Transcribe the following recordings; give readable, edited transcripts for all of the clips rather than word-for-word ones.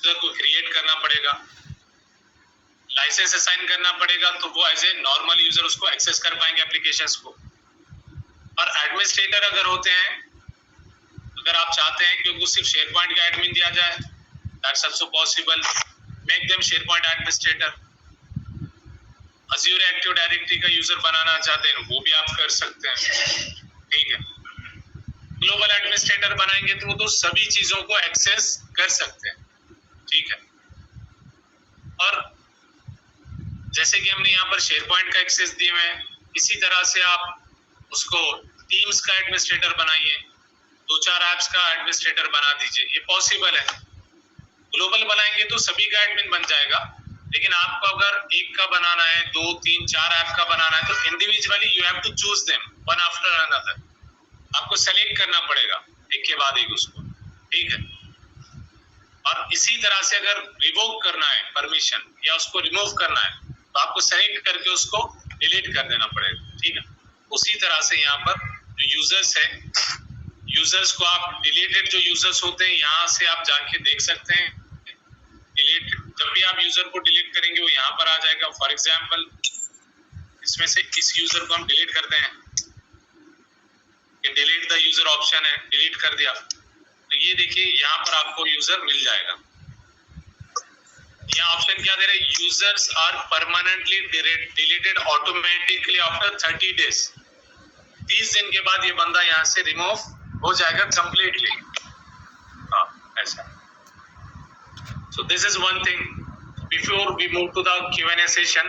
User को create करना पड़ेगा, लाइसेंस असाइन करना पड़ेगा, तो वो एज ए नॉर्मल यूजर उसको एक्सेस कर पाएंगे एप्लीकेशंस को। और एडमिनिस्ट्रेटर अगर होते हैं, अगर आप चाहते हैं कि उनको सिर्फ शेयर पॉइंट का एडमिन दिया जाए, that's also possible, make them share point administrator. Azure active directory का यूजर बनाना चाहते हैं, वो भी आप कर सकते हैं, ठीक है। ग्लोबल एडमिनिस्ट्रेटर बनाएंगे तो वो तो सभी चीजों को एक्सेस कर सकते हैं, ठीक है। और जैसे कि हमने यहाँ पर शेयर पॉइंट का एक्सेस दिए हुए हैं, इसी तरह से आप उसको टीम्स का एडमिनिस्ट्रेटर बनाइए, 2-4 ऐप्स का एडमिनिस्ट्रेटर बना दीजिए, ये पॉसिबल है। ग्लोबल बनाएंगे तो सभी का एडमिन बन जाएगा, लेकिन आपको अगर एक का बनाना है, 2, 3, 4 ऐप का बनाना है, तो individually you have to choose them one after another. आपको सेलेक्ट करना पड़ेगा एक के बाद एक उसको, ठीक है। और इसी तरह से अगर रिवोक करना है परमिशन या उसको रिमूव करना है, तो आपको सेलेक्ट करके उसको डिलीट कर देना पड़ेगा, ठीक है। उसी तरह से यहाँ पर जो यूजर्स है, यूजर्स को आप डिलीटेड जो यूजर्स होते हैं यहाँ से आप जाके देख सकते हैं। डिलीट, जब भी आप यूजर को डिलीट करेंगे वो यहाँ पर आ जाएगा। फॉर एग्जाम्पल इसमें से इस यूजर को हम डिलीट करते हैं, डिलीट द यूजर ऑप्शन है, डिलीट कर दिया, तो ये देखिए यहाँ पर आपको यूजर मिल जाएगा। यहाँ ऑप्शन क्या दे रहे हैं, users are permanently deleted automatically after 30 days. 30 दिन के बाद ये बंदा यहाँ से रिमूव हो जाएगा कंप्लीटली। हाँ, ऐसा। So this is one thing. Before we move to the Q&A session,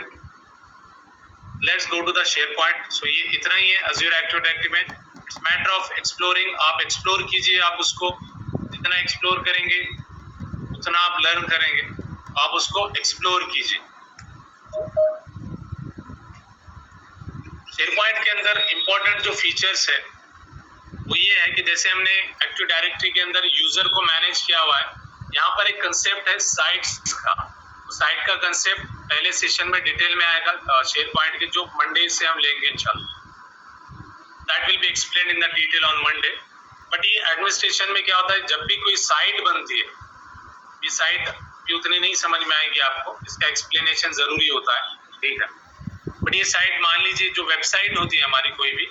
let's go to the SharePoint. So ये इतना ही है Azure Active Directory में। It's matter of exploring. आप explore कीजिए, आप उसको जितना explore करेंगे उतना आप learn करेंगे। आप उसको explore कीजिए। SharePoint के अंदर important जो features है वो ये है कि जैसे हमने Active Directory के अंदर यूजर को मैनेज किया हुआ है, यहाँ पर एक कंसेप्ट है साइट्स का। साइट का कंसेप्ट पहले सेशन में डिटेल में आएगा शेयर पॉइंट के, जो मंडे से हम लेंगे इंशाल्लाह। That will be explain in the detail on Monday. But ये एडमिनिस्ट्रेशन में क्या होता है, जब भी कोई साइट बनती है, ये साइट भी उतनी नहीं समझ में आएगी आपको, इसका एक्सप्लेनेशन जरूरी होता है, ठीक है। बट ये साइट, मान लीजिए जो वेबसाइट होती है हमारी, कोई भी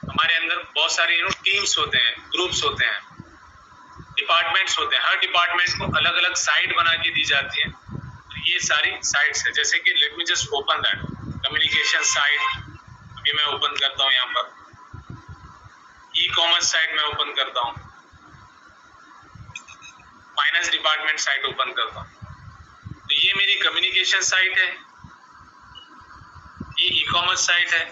हमारे अंदर बहुत सारे टीम्स होते हैं, ग्रुप्स होते हैं, डिपार्टमेंट्स होते हैं। हर डिपार्टमेंट को अलग अलग साइट बना के दी जाती है। तो ये सारी साइट्स है, जैसे कि let me just open that communication site. अभी मैं ओपन करता हूँ, यहाँ पर ई कॉमर्स साइट मैं ओपन करता हूँ, फाइनेंस डिपार्टमेंट साइट ओपन करता हूँ। तो ये मेरी कम्युनिकेशन साइट है, ये ई कॉमर्स साइट है,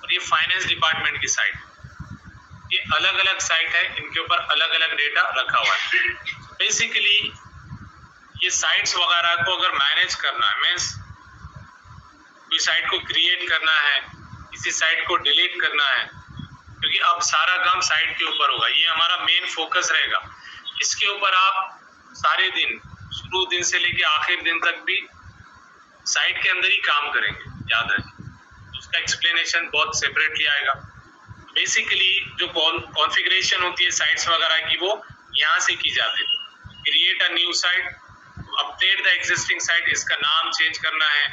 और ये फाइनेंस डिपार्टमेंट की साइट है। ये अलग अलग साइट है, इनके ऊपर अलग अलग डेटा रखा हुआ है। बेसिकली ये साइट्स वगैरह को अगर मैनेज करना है, मीन्स कोई साइट को क्रिएट करना है, किसी साइट को डिलीट करना है, क्योंकि अब सारा काम साइट के ऊपर होगा, ये हमारा मेन फोकस रहेगा। इसके ऊपर आप सारे दिन, शुरू दिन से लेके आखिर दिन तक भी साइट के अंदर ही काम करेंगे, याद रखिए। उसका एक्सप्लेनेशन बहुत सेपरेटली आएगा। बेसिकली जो कॉन्फ़िगरेशन होती है साइट्स वगैरह की, वो यहाँ से की जाती है। Create a new site, update the existing site, इसका नाम चेंज करना है,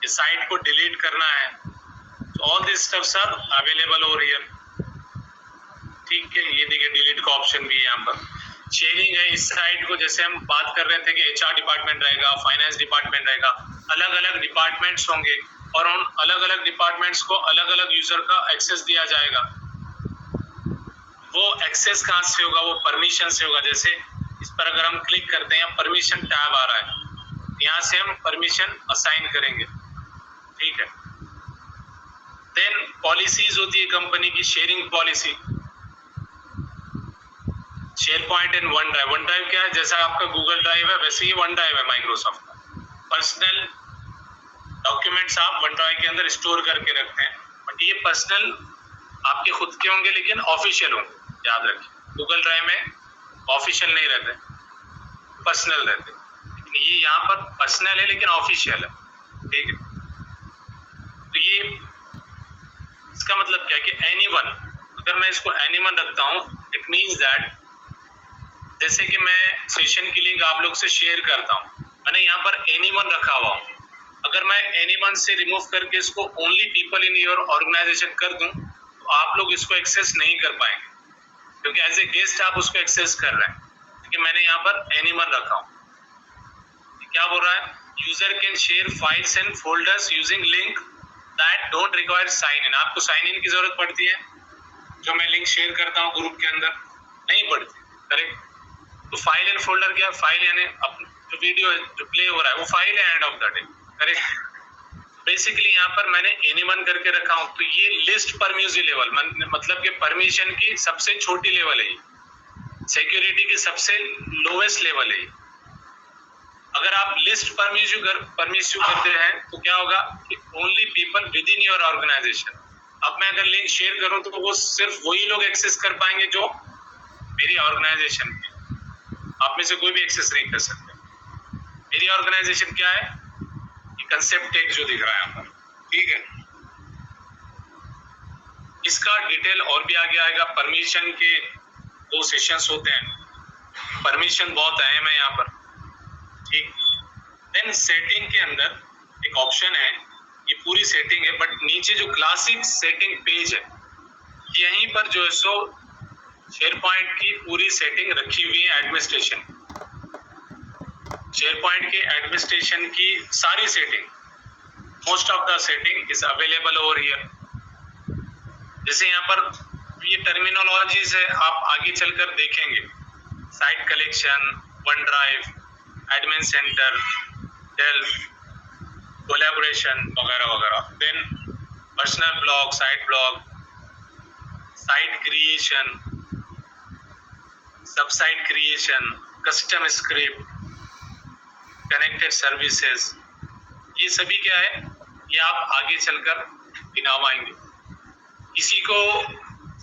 इस साइट को डिलीट करना है, तो all this stuffs are available over here, ठीक है। ये देखिए डिलीट का ऑप्शन भी है यहाँ पर। शेयरिंग है, इस साइट को जैसे हम बात कर रहे थे कि HR डिपार्टमेंट रहेगा, फाइनेंस डिपार्टमेंट रहेगा, अलग अलग डिपार्टमेंट्स होंगे, और उन अलग अलग डिपार्टमेंट्स को अलग अलग यूजर का एक्सेस दिया जाएगा। वो एक्सेस कहाँ से होगा, वो परमिशन से होगा। जैसे इस पर अगर हम क्लिक करते हैं, परमिशन टैब आ रहा है, यहाँ से हम परमिशन असाइन करेंगे, ठीक है। देन पॉलिसीज होती है कंपनी की, sharing policy, share point in one drive. One drive क्या है, जैसा आपका गूगल ड्राइव है वैसे ही वन ड्राइव है माइक्रोसॉफ्ट का। पर्सनल डॉक्यूमेंट्स आप वन ड्राइव के अंदर स्टोर करके रखते हैं, बट ये पर्सनल आपके खुद के होंगे लेकिन ऑफिशियल होंगे, याद रखिए। गूगल ड्राइव में ऑफिशियल नहीं रहते, पर्सनल रहते, लेकिन ये यहाँ पर पर्सनल है लेकिन ऑफिशियल है, ठीक है। तो ये इसका मतलब क्या है कि एनीवन, अगर मैं इसको एनीवन रखता हूँ, इट मीन्स दैट जैसे कि मैं सेशन की लिंक आप लोग से शेयर करता हूँ, मैंने यहाँ पर एनीवन रखा हुआ हूँ। अगर मैं एनीवन से रिमूव करके इसको only people in your organization कर दूं तो आप लोग इसको एक्सेस नहीं कर पाएंगे, क्योंकि एज ए गेस्ट आप उसको एक्सेस कर रहे हैं। क्योंकि मैंने यहाँ पर एनीवन रखा हूँ। क्या बोल रहा है? User can share files and folders using link that don't require sign in. आपको साइन इन की जरूरत पड़ती है? जो मैं लिंक शेयर करता हूँ ग्रुप के अंदर, नहीं पड़ती, करेक्ट? तो फाइल एंड फोल्डर क्या? फाइल यानी जो वीडियो जो प्ले हो रहा है वो फाइल है end of the day, correct? Basically यहाँ पर मैंने एनीवन करके रखा हूँ। तो ये लिस्ट परमिशन लेवल, मतलब कि परमिशन की सबसे छोटी लेवल है, सिक्योरिटी की सबसे लोवेस्ट लेवल है। अगर आप लिस्ट परमिशन करते हैं तो क्या होगा कि only people within your organization. अब मैं अगर लिंक शेयर करूं तो वो सिर्फ वही लोग एक्सेस कर पाएंगे जो मेरी ऑर्गेनाइजेशन के, आप में से कोई भी एक्सेस नहीं कर सकते। मेरी ऑर्गेनाइजेशन क्या है? ये कंसेप्ट टेक जो दिख रहा है यहाँ पर, ठीक है? इसका डिटेल और भी आगे आएगा। परमिशन के 2 सेशंस होते हैं, परमिशन बहुत अहम है यहाँ पर, ठीक? देन सेटिंग के अंदर एक ऑप्शन है, ये पूरी सेटिंग है, बट नीचे जो क्लासिक सेटिंग पेज है यहीं पर जो है सो शेयर पॉइंट की पूरी सेटिंग रखी हुई है। एडमिनिस्ट्रेशन, शेयर पॉइंट के एडमिनिस्ट्रेशन की सारी setting, most of the setting is available over here. जैसे यहाँ पर ये टर्मिनोलॉजीज है, आप आगे चलकर देखेंगे। Site collection, OneDrive, admin centre, Delve, collaboration वगैरह वगैरह। Then personal blog, site blog, site creation, sub site creation, custom script, connected services, ये सभी क्या है, ये आप आगे चलकर गिनावाएंगे। किसी को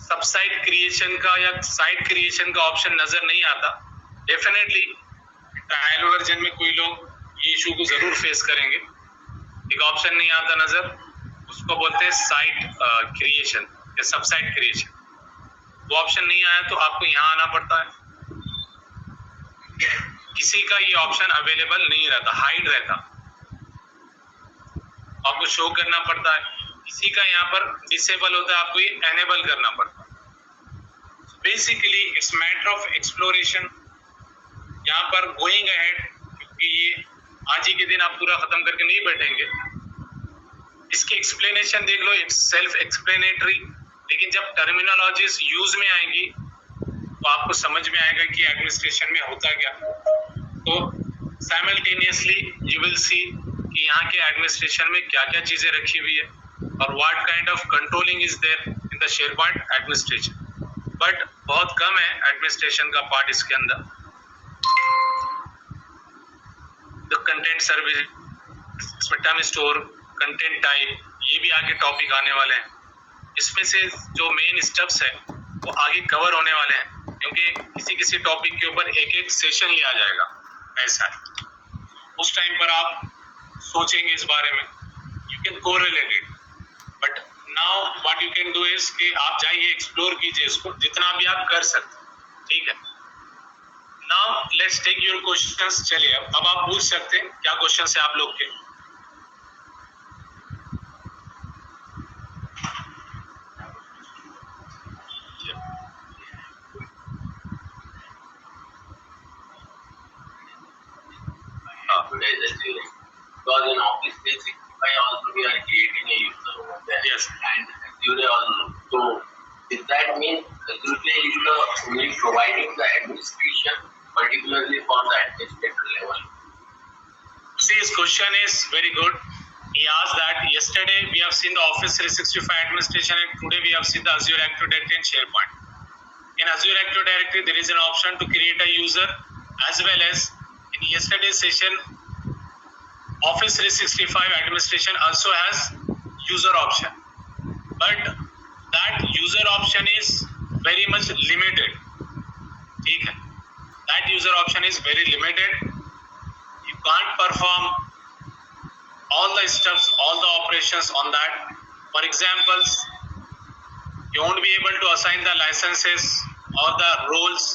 सब साइट क्रिएशन का या साइट क्रिएशन का ऑप्शन नजर नहीं आता, डेफिनेटली ट्रायल वर्जन में कोई लोग ये इशू को जरूर फेस करेंगे। एक ऑप्शन नहीं आता नजर, उसको बोलते हैं साइट क्रिएशन या सब साइट क्रिएशन। वो ऑप्शन नहीं आया तो आपको यहाँ आना पड़ता है। किसी का ये ऑप्शन अवेलेबल नहीं रहता, हाइड रहता, आपको शो करना पड़ता है। किसी का यहाँ पर डिसेबल होता है, आपको ये एनेबल करना पड़ता है। Basically it's matter of exploration. यहाँ पर गोइंग अहेड, क्योंकि ये आज ही के दिन आप पूरा खत्म करके नहीं बैठेंगे। इसकी एक्सप्लेनेशन देख लो, इट्स सेल्फ एक्सप्लेनेटरी, लेकिन जब टर्मिनोलॉजीज यूज में आएंगी तो आपको समझ में आएगा कि एडमिनिस्ट्रेशन में होता क्या। तो साइमल्टेनियसली यू विल सी कि यहाँ के एडमिनिस्ट्रेशन में क्या क्या चीजें रखी हुई है और what kind of controlling is there in the SharePoint administration. But बहुत कम है एडमिनिस्ट्रेशन का पार्ट इसके अंदर। द कंटेंट सर्विस, इसमें टर्म स्टोर, कंटेंट टाइप, ये भी आगे टॉपिक आने वाले हैं। इसमें से जो मेन स्टेप्स है वो आगे कवर होने वाले हैं, क्योंकि किसी किसी टॉपिक के ऊपर एक एक सेशन लिया जाएगा। ऐसा है, उस टाइम पर आप सोचेंगे इस बारे में, you can correlate it. But now what you can do is कि आप जाइए, एक्सप्लोर कीजिए इसको जितना भी आप कर सकते, ठीक है? Now let's take your questions. चलिए अब आप पूछ सकते हैं, क्या क्वेश्चंस है आप लोग के? Because in Office 365 also we are creating a user over there. Yes. And Azure also. So does that mean Azure is the only providing the administration, particularly for the administrator level? See, his question is very good. He asked that yesterday we have seen the Office 365 administration and today we have seen the Azure Active Directory and SharePoint. In Azure Active Directory, there is an option to create a user, as well as in yesterday's session, Office 365 administration also has user option, but that user option is very much limited. ठीक है, that user option is very limited. You can't perform all the steps, all the operations on that. For examples, you won't be able to assign the licenses or the roles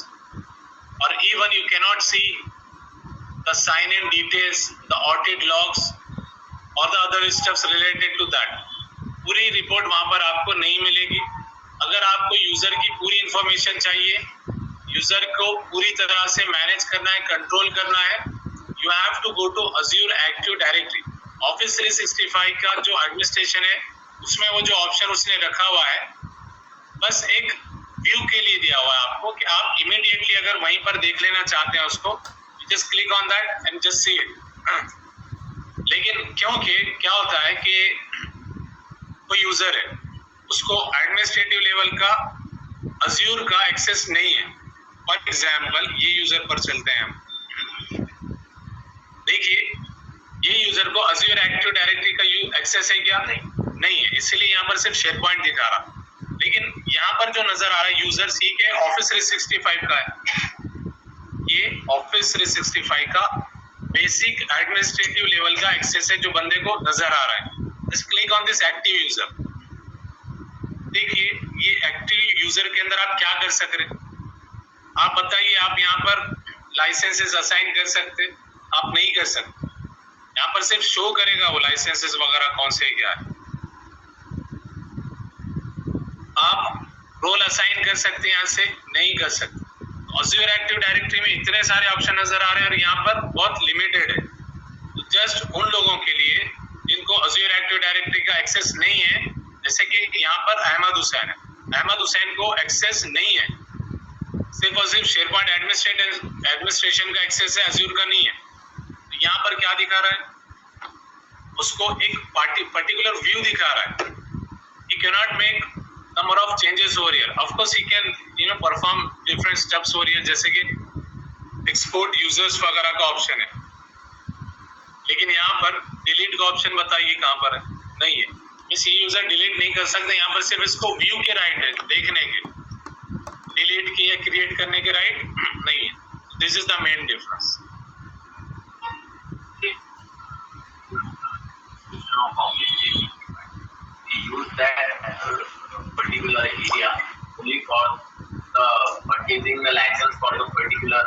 or even you cannot see the sign-in details, the audit logs or the other steps related to that. पूरी report वहां पर आपको नहीं मिलेगी. अगर आपको user की पूरी इंफॉर्मेशन चाहिए, यूजर को पूरी तरह से मैनेज करना है, कंट्रोल करना है, you have to go to Azure active directory. Office 365 का जो एडमिनिस्ट्रेशन है उसमें वो जो ऑप्शन उसने रखा हुआ है बस एक व्यू के लिए दिया हुआ है आपको कि आप इमीडिएटली अगर वहीं पर देख लेना चाहते हैं उसको, just click on that and just see it. लेकिन क्योंकि क्या होता है कि कोई यूजर है उसको एडमिनिस्ट्रेटिव लेवल का Azure का एक्सेस नहीं है. फॉर एग्जाम्पल ये यूजर पर चलते हैं हम. देखिए ये यूजर को Azure एक्टिव डायरेक्टरी का एक्सेस है क्या? नहीं है. इसलिए यहाँ पर सिर्फ शेयर पॉइंट दिखा रहा. लेकिन यहाँ पर जो नजर आ रहा है यूजर सी के ऑफिस 365 का है. ये ऑफिस 365 का बेसिक एडमिनिस्ट्रेटिव लेवल का एक्सेस है जो बंदे को नजर आ रहा है. Just click on this active user. देखिए ये एक्टिव यूजर के अंदर आप क्या कर सक रहे हैं? आप बताइए. आप यहाँ पर लाइसेंसेस असाइन कर सकते? आप नहीं कर सकते. यहाँ पर सिर्फ शो करेगा वो लाइसेंसेस वगैरह कौन से क्या है. आप रोल असाइन कर सकते हैं यहाँ से? नहीं कर सकते. Azure एक्टिव डायरेक्टरी में इतने सारे ऑप्शन नजर आ रहे हैं और यहाँ पर बहुत लिमिटेड है. जस्ट उन लोगों के लिए जिनको Azure एक्टिव डायरेक्टरी का एक्सेस नहीं है, जैसे कि यहाँ पर अहमद हुसैन है. अहमद हुसैन को एक्सेस नहीं है. सिर्फ और सिर्फ शेयर पॉइंट एडमिनिस्ट्रेशन का एक्सेस है, Azure का नहीं है. यहाँ पर क्या दिखा रहा है? उसको एक पर्टिकुलर व्यू दिखा रहा है. He cannot make number of changes over here. Of course he can perform different steps over here, जैसे कि export users वगैरह का ऑप्शन है. लेकिन यहाँ पर डिलीट का ऑप्शन बताइए कहाँ पर है? नहीं है. इस ये यूजर डिलीट नहीं कर सकते. यहाँ पर सिर्फ इसको व्यू के राइट है, देखने के. डिलीट के या क्रिएट करने के राइट नहीं है. This is the main difference. Use that particular area only for the purchasing the license for the particular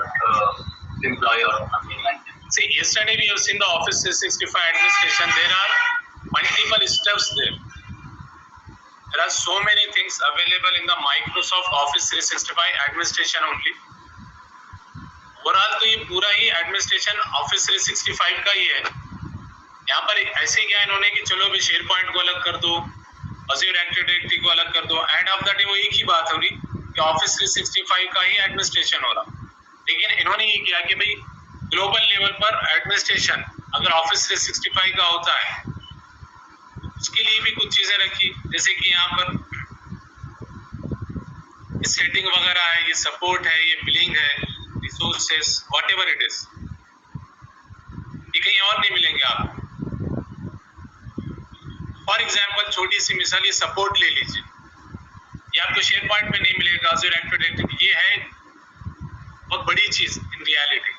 employer or something like that. See, yesterday we have seen the Office 365 administration. There are multiple steps there. There are so many things available in the Microsoft Office 365 administration only. Overall तो ये पूरा ही administration Office 365 का ही है. यहाँ पर ऐसे क्या इन्होंने कि चलो भी शेयर पॉइंट को अलग कर दो, Azure एक्टिव डायरेक्टरी को अलग कर दो. एंड ऑफ द डे वो एक ही बात हो रही कि Office 365 का ही एडमिनिस्ट्रेशन हो रहा. लेकिन इन्होंने ये किया कि भाई ग्लोबल लेवल पर एडमिनिस्ट्रेशन अगर Office 365 का होता है उसके लिए भी कुछ चीजें रखी, जैसे कि यहाँ पर सेटिंग वगैरह है, ये सपोर्ट है, ये बिलिंग है, रिसोर्सेस, व्हाटएवर इट इज. ये कहीं और नहीं मिलेंगे आपको. फॉर एग्जाम्पल छोटी सी मिसाल, ये सपोर्ट ले लीजिए. ये आपको शेयर पॉइंट में नहीं मिलेगा, Azure एक्टिव डायरेक्टरी. ये है बहुत बड़ी चीज इन रियलिटी.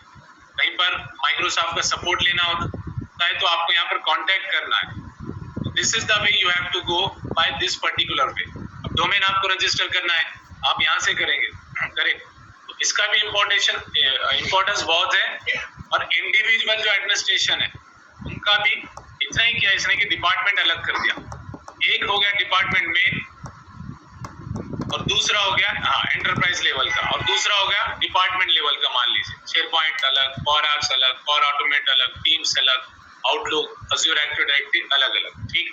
कहीं पर माइक्रोसॉफ्ट का सपोर्ट लेना होता है तो आपको यहाँ पर कांटेक्ट करना है. This is the way you have to go by this particular way. अब डोमेन आपको रजिस्टर करना है, आप यहाँ से करेंगे, करेक्ट. तो इसका भी इम्पोर्टेंस बहुत है. और इंडिविजुअल जो एडमिनिस्ट्रेशन है उनका भी इतना ही किया इसने कि डिपार्टमेंट अलग कर दिया. एक हो गया डिपार्टमेंट मेन और दूसरा हो गया एंटरप्राइज लेवल का, और दूसरा हो गया डिपार्टमेंट लेवल का. मान लीजिए शेयर पॉइंट अलग, पावर एप्स अलग, पावर ऑटोमेट अलग, टीम्स अलग, आउटलुक, Azure एक्टिव डायरेक्टरी अलग अलग. ठीक.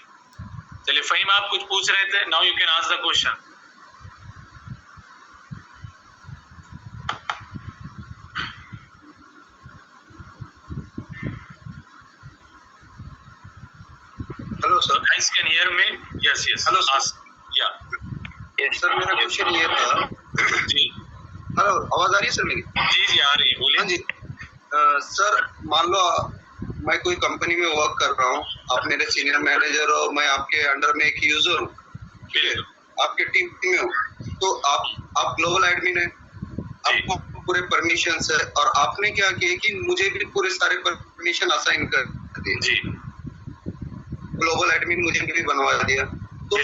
चलिए फहीम, आप कुछ पूछ रहे थे. Now you can ask the question. Hello sir. guys can hear me? Yes. Hello, sir. Yeah. Sir मेरा क्वेश्चन ये था. जी हेलो, आवाज आ रही है सर मेरी? जी आ रही है, बोलिए. हाँ जी. सर मान लो मैं कोई कंपनी में वर्क कर रहा हूँ, आप मेरे सीनियर मैनेजर हो, मैं आपके अंडर में एक यूजर हूँ, ठीक है, आपके टीम में हूँ, तो आप ग्लोबल एडमिन है, आपको पूरे परमिशन है, और आपने क्या किया कि मुझे भी पूरे सारे परमिशन असाइन कर दिए. जी ग्लोबल एडमिन मुझे भी बनवा दिया. तो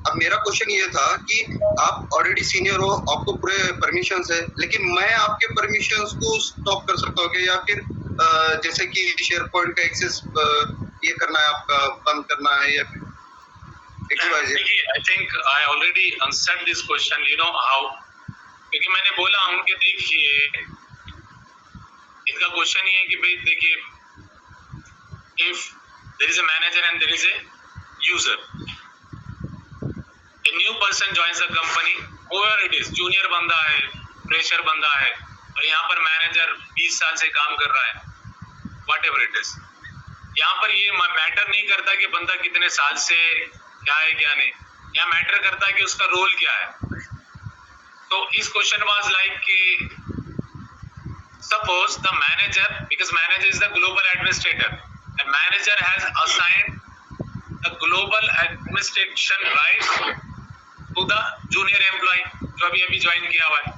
अब मेरा क्वेश्चन ये था कि आप ऑलरेडी सीनियर हो, आपको पूरे परमिशंस है, लेकिन मैं आपके परमिशंस को स्टॉप कर सकता हूँ क्या? या फिर जैसे कि शेयर पॉइंट का एक्सेस ये करना है, आपका बंद करना है, या फिर देखिए, I think I already answered this question, you know how, क्योंकि मैंने बोला हूँ कि देखिए इनका क्वेश्चन ये है कि भाई देखिए, if there is a manager and there is a user, a new person joins the company, whoever it is, junior बंदा है, फ्रेशर बंदा है, और यहाँ पर मैनेजर 20 साल से काम कर रहा है, whatever it is, यहाँ पर ये मैटर नहीं करता कि बंदा कितने साल से क्या है क्या नहीं, यहाँ मैटर करता है कि उसका रोल क्या है। तो इस क्वेश्चन वाज लाइक कि suppose the manager, because manager is the global administrator, and manager has assigned the global administration rights to the junior employee जो अभी अभी ज्वाइन किया हुआ है।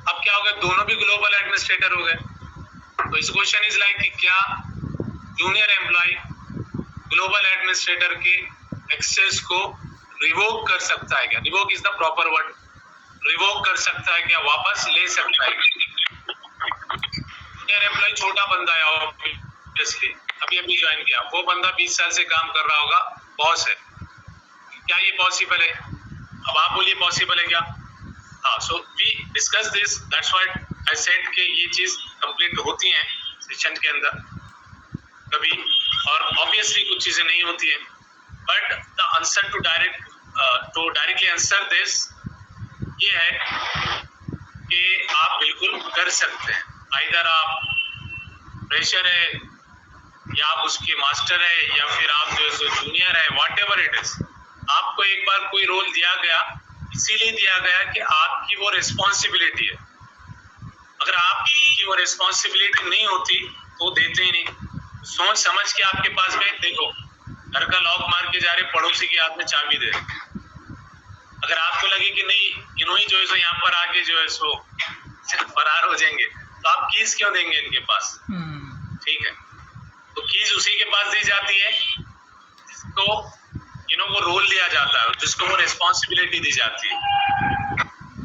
अब क्या हो गया, दोनों भी ग्लोबल एडमिनिस्ट्रेटर हो गए। तो इस क्वेश्चन इज लाइक कि क्या जूनियर एम्प्लॉय ग्लोबल एडमिनिस्ट्रेटर के एक्सेस को रिवोक कर सकता है क्या? Revoke is the proper word, revoke कर सकता है क्या, वापस ले सकता है क्या? जूनियर एम्प्लॉय छोटा बंदा है, ऑब्वियसली अभी अभी ज्वाइन किया, वो बंदा 20 साल से काम कर रहा होगा, बॉस है, क्या ये पॉसिबल है? अब आप बोलिए पॉसिबल है क्या? हाँ, so we discuss this, that's why I said कि ये चीज कंप्लीट होती हैं सेशन के अंदर कभी, और ऑब्वियसली कुछ चीजें नहीं होती हैं, but the answer to directly answer this ये है कि आप बिल्कुल कर सकते हैं। आइदर आप फ्रेशर है, या आप उसके मास्टर है, या फिर आप जो है सो जूनियर है, व्हाटएवर इट इज, आपको एक बार कोई रोल दिया गया, इसीलिए दिया गया कि आपकी वो रिस्पॉन्सिबिलिटी है। अगर आपकी वो रिस्पॉन्सिबिलिटी नहीं होती तो देते ही नहीं। सोच समझ के आपके पास में, देखो घर का लॉक मार के जा रहे, पड़ोसी के हाथ में चाबी दे रहे, अगर आपको लगे कि नहीं इन्होंने जो है सो यहाँ पर आके जो है सो फरार हो जाएंगे, तो आप कीज क्यों देंगे इनके पास? ठीक है, तो कीज उसी के पास दी जाती है जिसको वो रोल दिया जाता है, जिसको वो रिस्पॉन्सिबिलिटी दी जाती है,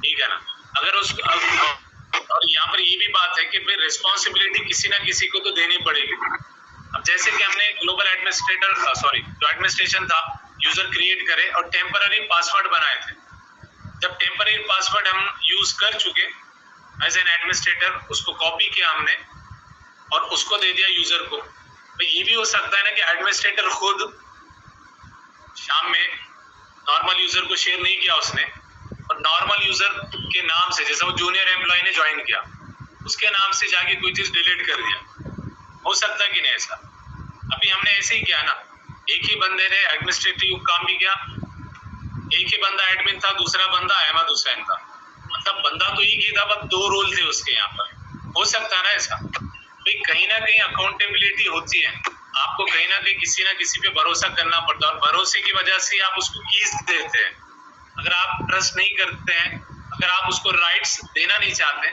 ठीक है ना? अगर उस और यहाँ पर ये भी बात है कि भाई रिस्पॉन्सिबिलिटी किसी ना किसी को तो देनी पड़ेगी। अब जैसे कि हमने ग्लोबल एडमिनिस्ट्रेटर जो एडमिनिस्ट्रेशन था, यूजर क्रिएट करे और टेम्पररी पासवर्ड बनाए थे। जब टेम्पररी पासवर्ड हम यूज कर चुके एज एन एडमिनिस्ट्रेटर, उसको कॉपी किया हमने और उसको दे दिया यूजर को। तो ये भी हो सकता है ना कि एडमिनिस्ट्रेटर खुद शाम में नॉर्मल यूजर को शेयर नहीं किया उसने, और नॉर्मल यूजर के नाम से, जैसे वो जूनियर एम्प्लॉय ने ज्वाइन किया, उसके नाम से जाके कोई चीज डिलीट कर दिया। हो सकता है कि नहीं ऐसा? अभी हमने ऐसे ही किया ना, एक ही बंदे ने एडमिनिस्ट्रेटिव काम भी किया, एक ही बंदा एडमिन था, दूसरा बंदा अहमद हुसैन था, मतलब बंदा तो एक ही था, बस 2 रोल थे उसके यहाँ पर। हो सकता है ना ऐसा? भाई कहीं ना कहीं अकाउंटेबिलिटी होती है, आपको कहीं ना कहीं किसी ना किसी पे भरोसा करना पड़ता है, और भरोसे की वजह से आप उसको कीज देते हैं। अगर आप ट्रस्ट नहीं करते हैं, अगर आप उसको राइट्स देना नहीं चाहते,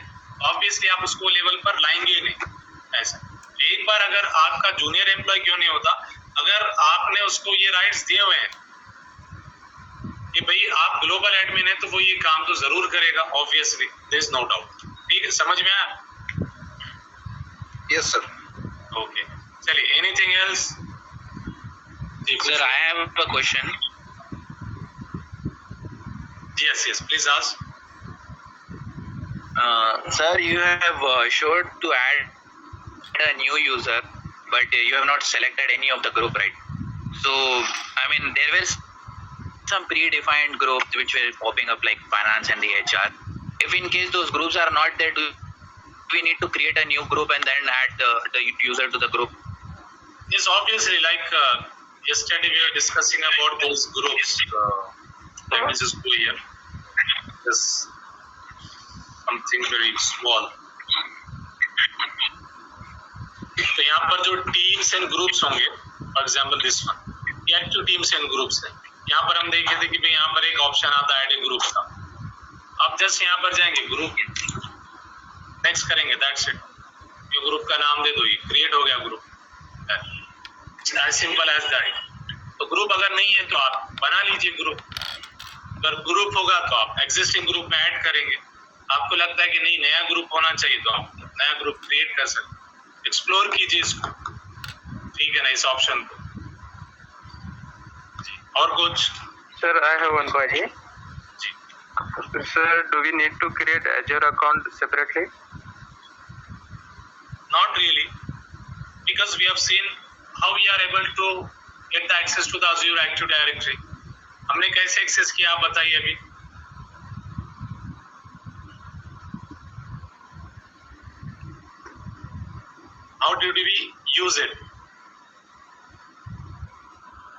ऑब्वियसली आप उसको लेवल पर लाएंगे ही नहीं। ऐसा एक बार अगर आपका जूनियर एम्प्लॉय क्यों नहीं होता, अगर आपने उसको ये राइट्स दिए हुए हैं कि भाई आप ग्लोबल एडमिन है, तो वो ये काम तो जरूर करेगा, obviously, there is no doubt. ठीक है, समझ में आया? Yes sir. ओके, चलिए, anything else? Sir, I have a question. Yes, please ask. Sir, you have showed to add a new user, but you have not selected any of the group, right? So, I mean, there were some predefined groups which were popping up like finance and the HR. If in case those groups are not there, do we need to create a new group and then add the user to the group? Yes, obviously, like yesterday we were discussing about those groups. Let me just go here. Just something very small. तो यहाँ पर जो teams and groups होंगे, for example this one, ये active teams and groups है। यहाँ पर हम देखे थे कि भाई यहाँ पर एक ऑप्शन आता है ऐड ए ग्रुप का। आप जस्ट यहाँ पर जाएंगे, ग्रुप नेक्स्ट करेंगे, दैट्स इट। ये ग्रुप का नाम दे दो, ये क्रिएट हो गया group, as simple as that. तो ग्रुप अगर नहीं है तो आप बना लीजिए ग्रुप, अगर ग्रुप होगा तो आप एग्जिस्टिंग ग्रुप में ऐड करेंगे. आपको लगता है कि नहीं नया ग्रुप होना चाहिए तो आप नया ग्रुप क्रिएट कर सकते. एक्सप्लोर कीजिए इसको, ठीक है ना, इस ऑप्शन को. और कुछ? Sir, I have one query. Ji. Sir, do we need to create Azure account separately? Not really, because we have seen how we are able to get the access to the Azure Active Directory. हमने कैसे access किया आप बताइए अभी. How did we use it?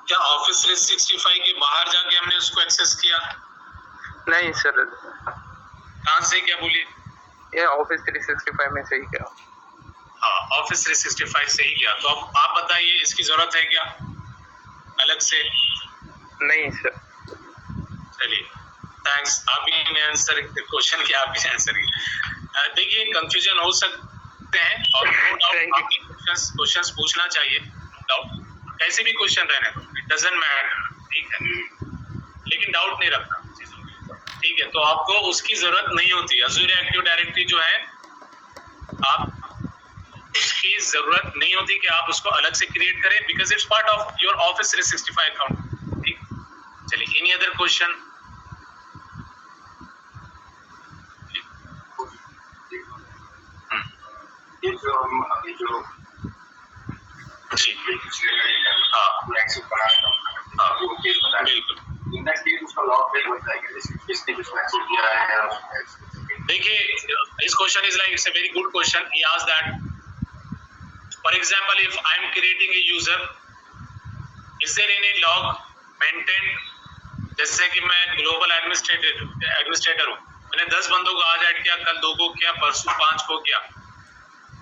क्या office 365 के बाहर जाके हमने उसको एक्सेस किया? नहीं सर, कहाँ से, क्या बोलिए? ये ऑफिस 365 में से ही क्या? हाँ, ऑफिस 365 से ही किया. तो अब आप बताइए इसकी जरूरत है क्या अलग से? नहीं सर. चलिए, थैंक्स. आप ही ने आंसर क्वेश्चन किया, आप ही ने आंसर किया. देखिए कंफ्यूजन हो सकते हैं और नो डाउट आपके क्वेश्चंस पूछना चाहिए, नो डाउट. कैसे भी क्वेश्चन रहने दो, इट डजंट मैटर, ठीक है, लेकिन डाउट नहीं रखना चीजों में, ठीक है. तो आपको उसकी जरूरत नहीं होती. अज़ूर एक्टिव डायरेक्टरी जो है आप उसकी जरूरत नहीं होती कि आप उसको अलग से क्रिएट करें, because it's part of your office 365 account. ठीक. चलिए, एनी अदर क्वेश्चन? ये जो हम अभी जो जी. हाँ एक्सेस बना रहे हैं, हाँ वो केस बना रहे हैं, बिल्कुल. इन दैट केस उसका लॉग फेल होता है कि जिसने कुछ एक्सेस किया है. देखिए, this question is like, it's a very good question. He asked that, for example, if I am creating a user, is there any log maintained? जैसे कि मैं ग्लोबल एडमिनिस्ट्रेटर हूँ, मैंने 10 बंदों को आज ऐड किया, कल 2 को किया, परसों 5 को किया,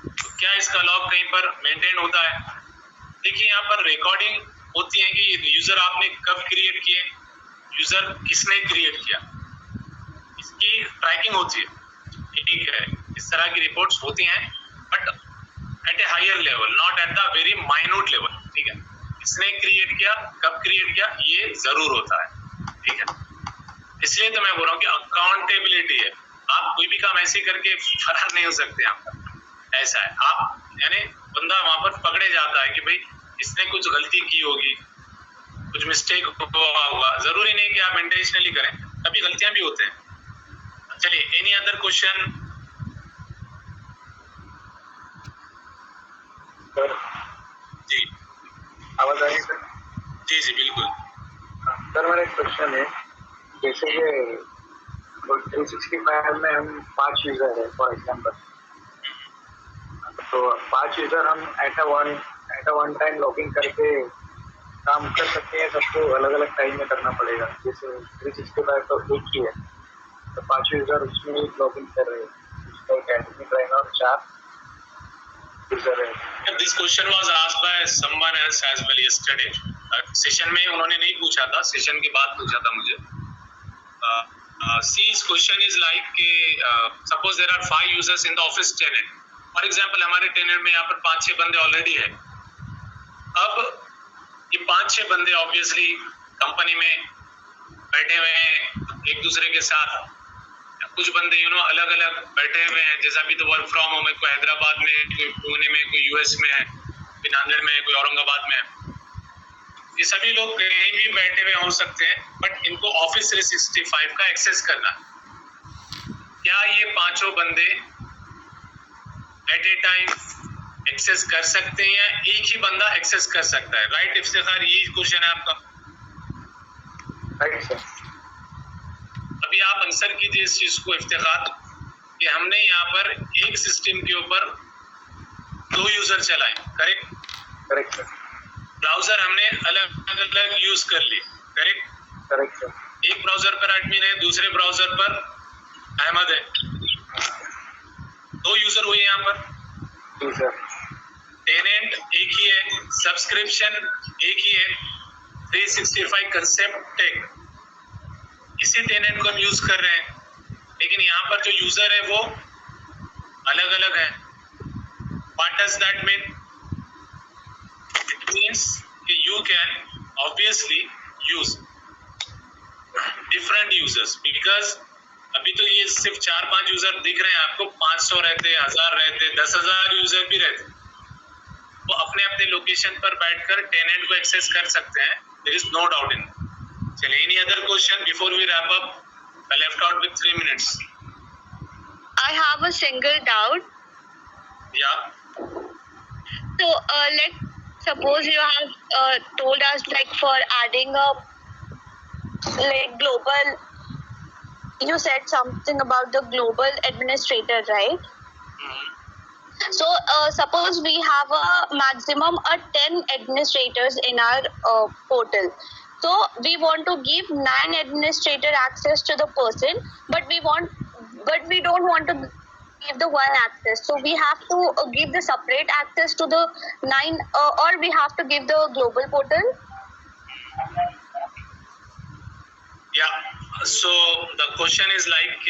तो क्या इसका लॉग कहीं पर मेंटेन होता है? देखिए, यहाँ पर रिकॉर्डिंग होती है कि यूजर आपने कब क्रिएट किए, यूजर किसने क्रिएट किया, इसकी ट्रैकिंग होती है, ठीक है. इस तरह की रिपोर्ट्स होती हैं, but at a higher level, not at the very minute level, ठीक है. किसने क्रिएट किया, कब क्रिएट किया, ये जरूर होता है, ठीक है. इसलिए तो मैं बोल रहा हूँ कि अकाउंटेबिलिटी है. आप कोई भी काम ऐसे करके फरार नहीं हो सकते. आप ऐसा है, आप यानी बंदा वहां पर पकड़े जाता है कि भाई इसने कुछ गलती की होगी, कुछ मिस्टेक हुआ होगा. जरूरी नहीं कि आप इंटेंशनली करें, कभी गलतियां भी होते हैं. चलिए, एनी अदर क्वेश्चन? सर जी. आवाज आ रही है सर? जी जी बिल्कुल. सर मेरा एक क्वेश्चन है, जैसे कि 365 में हम 5 यूजर है फॉर एग्जांपल, तो 5 यूजर हम at a one time login करके काम कर सकते हैं. सबको अलग अलग टाइम में करना पड़ेगा. जैसे 365 तो एक ही है, तो 5 यूजर उसमें लॉगिन कर रहे हैं, उसका एक एडमिन रहेगा और 4 यूजर है. This question was asked by someone else as well yesterday. Session में उन्होंने नहीं पूछा था, सेशन के बाद पूछा था मुझे. See, this question is like कि suppose there are 5 users in the office tenant. For example, हमारे टेनेंट में यहाँ पर 5-6 बंदे ऑलरेडी है. अब ये 5-6 बंदे ऑब्वियसली कंपनी में बैठे हुए हैं एक दूसरे के साथ. कुछ बंदे अलग अलग बैठे हुए हैं, जैसा अभी तो वर्क फ्रॉम होम है, कोई हैदराबाद में, कोई पुणे में, कोई यूएस में है, कोई नांदेड़ में है, कोई औरंगाबाद में है. ये सभी लोग कहीं भी बैठे हुए हो सकते हैं, बट इनको ऑफिस 365 का एक्सेस करना है. क्या ये 5 बंदे एट ए टाइम एक्सेस कर सकते हैं या एक ही बंदा एक्सेस कर सकता है? राइट इफ्तिखार, यही क्वेश्चन है आपका. Right sir. अभी आप आंसर कीजिए इस चीज को इफ्तिखार, कि हमने यहाँ पर एक सिस्टम के ऊपर 2 यूजर चलाए. करेक्ट? Correct sir. ब्राउजर हमने अलग अलग यूज कर लिए. करेक्ट? Correct sir. एक ब्राउजर पर एडमिन है, दूसरे ब्राउजर पर अहमद है. 2 यूजर हुए यहाँ पर. जी सर. टेनेंट एक ही है, सब्सक्रिप्शन एक ही है, 365 कंसेप्ट टेक इसी टेनेंट को हम यूज कर रहे हैं, लेकिन यहाँ पर जो यूजर है वो अलग अलग है. What does that mean? It means कि you can obviously use different users, because अभी तो ये सिर्फ 4-5 यूजर दिख रहे हैं आपको, 500 रहते, 1000 रहते, 10,000 यूजर भी रहते, वो अपने अपने लोकेशन पर बैठकर टेनेंट को एक्सेस कर सकते हैं. There is no doubt in. चलिए, any other question before we wrap up? I left out with 3 minutes. I have a single doubt. Yeah. So, let's suppose you have told us like for adding a like global. You said something about the global administrator, right? So, suppose we have a maximum of 10 administrators in our portal. So, we want to give 9 administrator access to the person, but we don't want to give the one access. So, we have to give the separate access to the 9, or we have to give the global portal. Yeah. So the question is like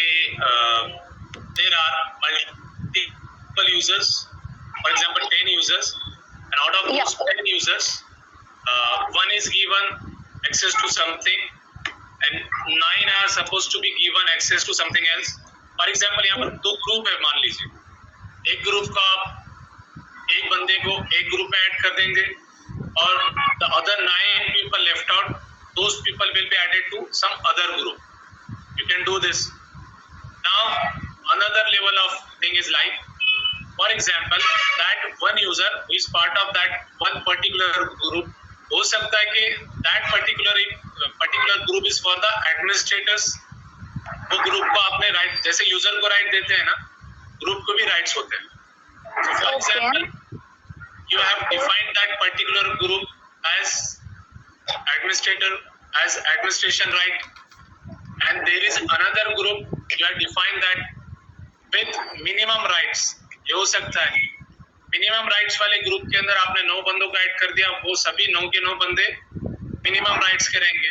there are multiple users, for example 10 users, and out of those 10 users, one is given access to something and 9 are supposed to be given access to something else. For example, यहाँ पर 2 group है, मान लीजिए. एक group का आप एक बंदे को एक ग्रुप में ऐड कर देंगे और the other 9 people left out, those people will be added to some other group. You can do this. Now another level of thing is like, for example, that one user who is part of that one particular group, हो सकता है कि that particular group is for the administrators. वो group को आपने right, जैसे user को right देते हैं ना, ग्रुप को भी राइट्स होते हैं. So for example, you have defined that particular group as administrator, as administration right, and there is another group you have defined that with minimum rights. ये हो सकता है मिनिमम राइट्स वाले ग्रुप के अंदर आपने 9 बंदों को ऐड कर दिया, वो सभी 9 के 9 बंदे मिनिमम राइट्स के रहेंगे.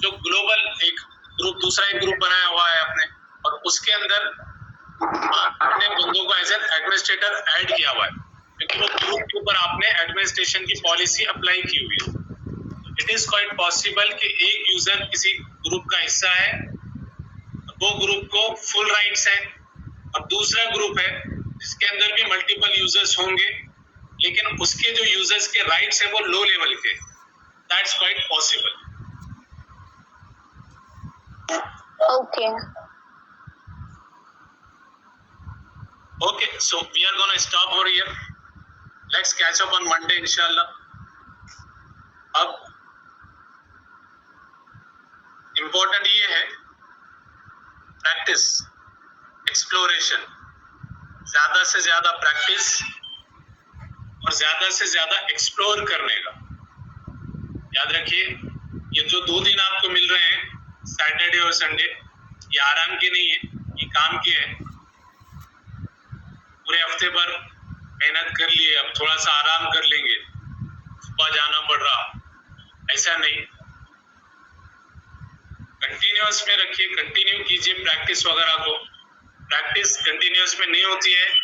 जो ग्लोबल एक ग्रुप, दूसरा एक ग्रुप बनाया हुआ है आपने, और उसके अंदर आपने बंदों को एज एन एडमिनिस्ट्रेटर ऐड किया हुआ है, क्योंकि वो ग्रुप के ऊपर आपने एडमिनिस्ट्रेशन की पॉलिसी अप्लाई की हुई है. इट इज क्वाइट पॉसिबल कि एक यूजर किसी ग्रुप का हिस्सा है, वो ग्रुप को फुल राइट्स है, और दूसरा ग्रुप है जिसके अंदर भी मल्टीपल यूजर्स होंगे, लेकिन उसके जो यूजर्स के राइट्स है वो लो लेवल के. That's quite possible. Okay. Okay, so we are gonna stop over here. Let's catch up on Monday, inshallah. अब इम्पोर्टेंट ये है प्रैक्टिस, एक्सप्लोरेशन, ज्यादा से ज्यादा प्रैक्टिस और ज्यादा से ज्यादा एक्सप्लोर करने का. याद रखिए, ये जो 2 दिन आपको मिल रहे हैं, सैटरडे और संडे, ये आराम के नहीं है, ये काम के है. पूरे हफ्ते भर मेहनत कर लिए, अब थोड़ा सा आराम कर लेंगे, सुबह जाना पड़ रहा, ऐसा नहीं. कंटिन्यूअस में रखिए, कंटिन्यू कीजिए प्रैक्टिस वगैरह को. प्रैक्टिस कंटिन्यूअस में नहीं होती है